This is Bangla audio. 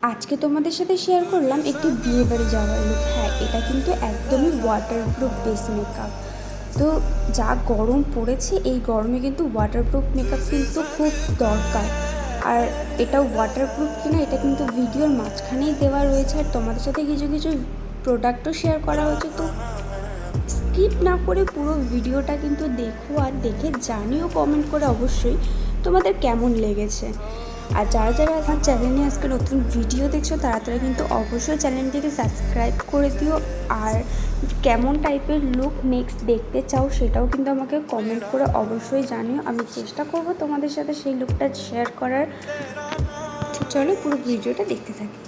आज के तुम्हारे साथे शेयर करलाम एक बिये बाड़ी जाওয়ার लुक। हाँ, এটা কিন্তু একদমই ওয়াটারপ্রুফ বেস মেকআপ। তো যা গরম পড়েছে এই গরমে কিন্তু ওয়াটারপ্রুফ মেকআপ কিন্তু খুব দরকার। আর এটা ওয়াটারপ্রুফ কিনা এটা কিন্তু ভিডিওর মাঝখানেই দেওয়া রয়েছে, আর তোমাদের সাথে কিছু কিছু প্রোডাক্টও শেয়ার করা হয়েছে। তো স্কিপ না করে পুরো ভিডিওটা কিন্তু দেখো, আর দেখে জানিও কমেন্ট করে অবশ্যই তোমাদের কেমন লেগেছে। আর যারা যারা আমার চ্যানেলে আজকে নতুন ভিডিও দেখছো তারা কিন্তু অবশ্যই চ্যানেলটিকে সাবস্ক্রাইব করে দিও। আর কেমন টাইপের লুক নেক্সট দেখতে চাও সেটাও কিন্তু আমাকে কমেন্ট করে অবশ্যই জানিও। আমি চেষ্টা করব তোমাদের সাথে সেই লুকটা শেয়ার করার। চলো পুরো ভিডিওটা দেখতে থাকি।